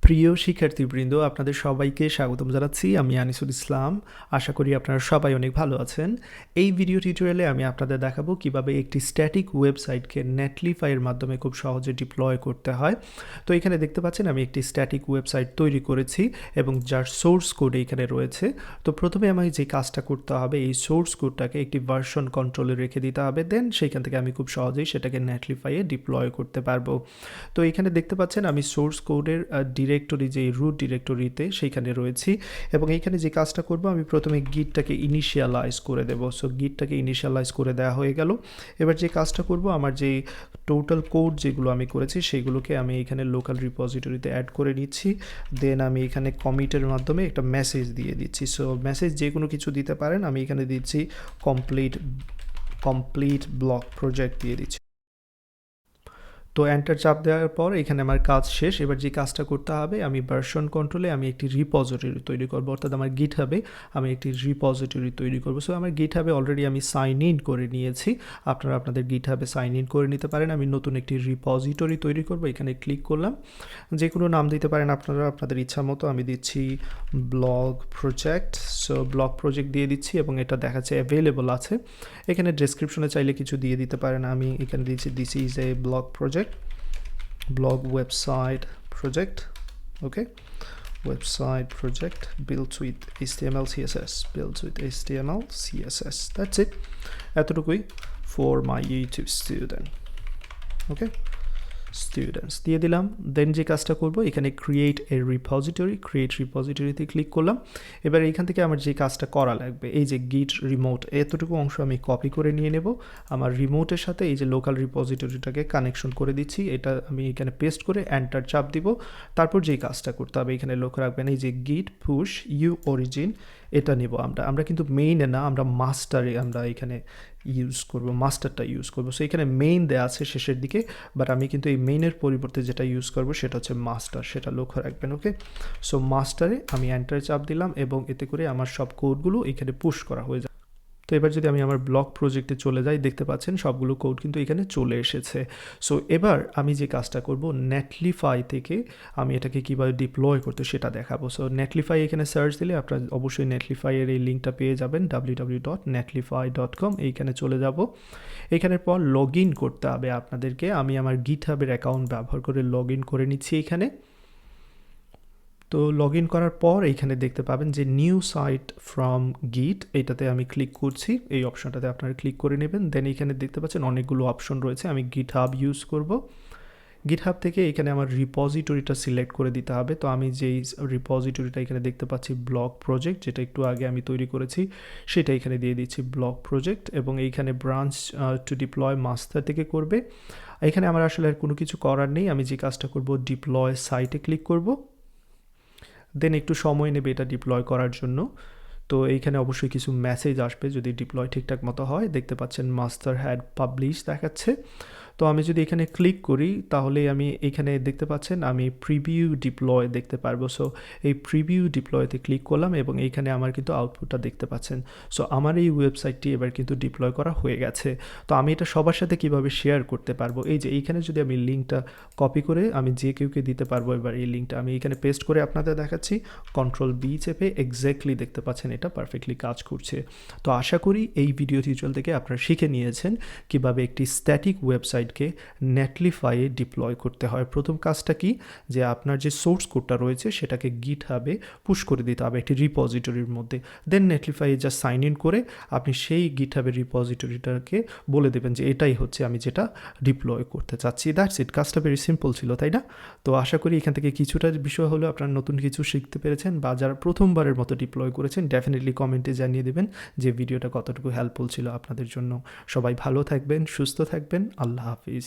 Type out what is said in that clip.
প্রিয় শিক্ষার্থীবৃন্দ, আপনাদের সবাইকে স্বাগতম জানাচ্ছি। আমি আনিসুল ইসলাম। আশা করি আপনারা সবাই অনেক ভালো আছেন। এই ভিডিও টিউটোরিয়ালে আমি আপনাদের দেখাবো কিভাবে একটি স্ট্যাটিক ওয়েবসাইটকে নেটলিফাইয়ের মাধ্যমে খুব সহজে ডিপ্লয় করতে হয়। তো এখানে দেখতে পাচ্ছেন আমি একটি স্ট্যাটিক ওয়েবসাইট তৈরি করেছি এবং যার সোর্স কোড এখানে রয়েছে। তো প্রথমে আমাকে যে কাজটা করতে হবে, এই সোর্স কোডটাকে একটি ভার্সন কন্ট্রোলে রেখে দিতে হবে, দেন সেইখান থেকে আমি খুব সহজেই সেটাকে নেটলিফাইয়ে ডিপ্লয় করতে পারবো। তো এখানে দেখতে পাচ্ছেন আমি সোর্স কোডের ডিরেক্টরি, যে রুট ডিরেক্টরিতে সেইখানে রয়েছি এবং এইখানে যে কাজটা করব, আমি প্রথমে গিটটাকে ইনিশিয়ালাইজ করে দেব। সো গিটটাকে ইনিশিয়ালাইজ করে দেওয়া হয়ে গেল। এবার যে কাজটা করব, আমার যে টোটাল কোড যেগুলো আমি করেছি সেগুলোকে আমি এখানে লোকাল রিপোজিটরিতে অ্যাড করে নিচ্ছি। দেন আমি এখানে কমিটের মাধ্যমে একটা মেসেজ দিয়ে দিচ্ছি। সো মেসেজ যে কোনো কিছু দিতে পারেন, আমি এখানে দিচ্ছি কমপ্লিট ব্লক প্রজেক্ট দিয়ে দিচ্ছি। তো এন্টার চাপ দেওয়ার পর এখানে আমার কাজ শেষ। এবার যে কাজটা করতে হবে, আমি ভার্সন কন্ট্রোলে আমি একটি রিপোজিটরি তৈরি করব, অর্থাৎ আমার গিটহাবে আমি একটি রিপোজিটরি তৈরি করব। সো আমার গিটহাবে অলরেডি আমি সাইন ইন করে নিয়েছি। আপনারা আপনাদের গিটহাবে সাইন ইন করে নিতে পারেন। আমি নতুন একটি রিপোজিটরি তৈরি করব, এখানে ক্লিক করলাম। যে কোনো নাম দিতে পারেন আপনারা আপনাদের ইচ্ছা মতো। আমি দিচ্ছি blog project. So blog project দিয়ে দিচ্ছি এবং এটা দেখাচ্ছে অ্যাভেলেবল আছে। এখানে ডেসক্রিপশনে চাইলে কিছু দিয়ে দিতে পারেন। আমি এখানে দিচ্ছি this is a blog website project. Okay, website project built with HTML CSS. That's it. এতটুকুই for my YouTube students দিয়ে দিলাম। দেন যে কাজটা করব, এখানে ক্রিয়েট রিপোজিটরিতে ক্লিক করলাম। এবার এখান থেকে আমার যে কাজটা করা লাগবে, এই যে গিট রিমোট, এতটুকু অংশ আমি কপি করে নিয়ে নেব। আমার রিমোটের সাথে এই যে লোকাল রিপোজিটরিটাকে কানেকশন করে দিচ্ছি। এটা আমি এখানে পেস্ট করে এন্টার চাপ দিব। তারপর যেই কাজটা করতে হবে, এখানে লক্ষ্য রাখবেন এই যে গিট পুশ ইউ অরিজিন, এটা নেব আমরা কিন্তু মেইনে না, আমরা মাস্টারে আমরা এখানে মাস্টারটা ইউজ করব। সো এখানে মেইন দেওয়া আছে শেষের দিকে, বাট আমি কিন্তু এই মেইনের পরিবর্তে যেটা ইউজ করব সেটা হচ্ছে মাস্টার, সেটা লক্ষ্য রাখবেন। ওকে, সো মাস্টারে আমি এন্টার চাপ দিলাম এবং এতে করে আমার সব কোডগুলো এখানে পুশ করা হয়ে যায়। তো এবার যদি আমি আমার ব্লগ প্রজেক্টে চলে যাই, দেখতে পাচ্ছেন সবগুলো কোড কিন্তু এখানে চলে এসেছে। সো এবার আমি যে কাজটা করব, নেটলিফাই থেকে আমি এটাকে কীভাবে ডিপ্লয় করতে সেটা দেখাবো। সো নেটলিফাই এখানে সার্চ দিলে আপনারা অবশ্যই নেটলিফাইয়ের এই লিঙ্কটা পেয়ে যাবেন, www.netlify.com। এইখানে চলে যাব। এখানের পর লগ ইন করতে হবে আপনাদেরকে। আমি আমার গিটহাবের অ্যাকাউন্ট ব্যবহার করে লগ ইন করে নিচ্ছি এখানে। তো লগ ইন করার পর এইখানে দেখতে পাবেন যে নিউ সাইট ফ্রম গিট, এটাতে আমি ক্লিক করছি। এই অপশনটাতে আপনারা ক্লিক করে নেবেন। দেন এখানে দেখতে পাচ্ছেন অনেকগুলো অপশন রয়েছে। আমি গিটহাব ইউজ করব। গিটহাব থেকে এখানে আমার রিপোজিটরিটা সিলেক্ট করে দিতে হবে। তো আমি যেই রিপোজিটরিটা এখানে দেখতে পাচ্ছি ব্লগ প্রজেক্ট, যেটা একটু আগে আমি তৈরি করেছি, সেটা এখানে দিয়ে দিচ্ছি ব্লগ প্রজেক্ট। এবং এইখানে ব্রাঞ্চ টু ডিপ্লয় মাস্টার থেকে করবে। এখানে আমার আসলে আর কোনো কিছু করার নেই। আমি যে কাজটা করব, ডিপ্লয় সাইটে ক্লিক করব। দেন একটু সময় নেবে এটা ডিপ্লয় করার জন্য। তো এইখানে অবশ্যই কিছু মেসেজ আসবে যদি ডিপ্লয় ঠিকঠাক মতো হয়। দেখতে পাচ্ছেন মাস্টার হ্যাড পাবলিশ দেখাচ্ছে। তো আমি যদি এখানে ক্লিক করি, তাহলে আমি এখানে দেখতে পাচ্ছেন আমি প্রিভিউ ডিপ্লয় দেখতে পারবো। সো এই প্রিভিউ ডিপ্লয়তে ক্লিক করলাম এবং এইখানে আমার কিন্তু আউটপুটটা দেখতে পাচ্ছেন। সো আমার এই ওয়েবসাইটটি এবার কিন্তু ডিপ্লয় করা হয়ে গেছে। তো আমি এটা সবার সাথে কিভাবে শেয়ার করতে পারবো, এই যে এইখানে যদি আমি লিঙ্কটা কপি করে আমি যে কেউকে দিতে পারবো। এবার এই লিঙ্কটা আমি এখানে পেস্ট করে আপনাদের দেখাচ্ছি। Ctrl+B চেপে এক্স্যাক্টলি দেখতে পাচ্ছেন এটা পারফেক্টলি কাজ করছে। তো আশা করি এই ভিডিও টিউটোরিয়াল থেকে আপনারা শিখে নিয়েছেন কিভাবে একটি স্ট্যাটিক ওয়েবসাইটকে নেটলিফাইয়ে ডিপ্লয় করতে হয়। প্রথম কাজটা কি, যে আপনার যে সোর্স কোডটা রয়েছে সেটাকে গিটহাবে পুশ করে দিতে হবে একটি রিপোজিটরির মধ্যে। দেন নেটলিফাইয়ে জাস্ট সাইন ইন করে আপনি সেই গিটহাবের রিপোজিটরিটাকে বলে দেবেন যে এটাই হচ্ছে আমি যেটা ডিপ্লয় করতে চাচ্ছি। That's it. কাজটা ভেরি সিম্পল ছিল, তাই না? তো আশা করি এখান থেকে কিছুটা বিষয় হলেও আপনারা নতুন কিছু শিখতে পেরেছেন, বা যারা প্রথমবারের মতো ডিপ্লয় করেছেন ডেফিনেটলি কমেন্টে জানিয়ে দেবেন যে ভিডিওটা কতটুকু হেল্পফুল ছিল আপনাদের জন্য। সবাই ভালো থাকবেন, সুস্থ থাকবেন। আল্লাহ হাফিজ।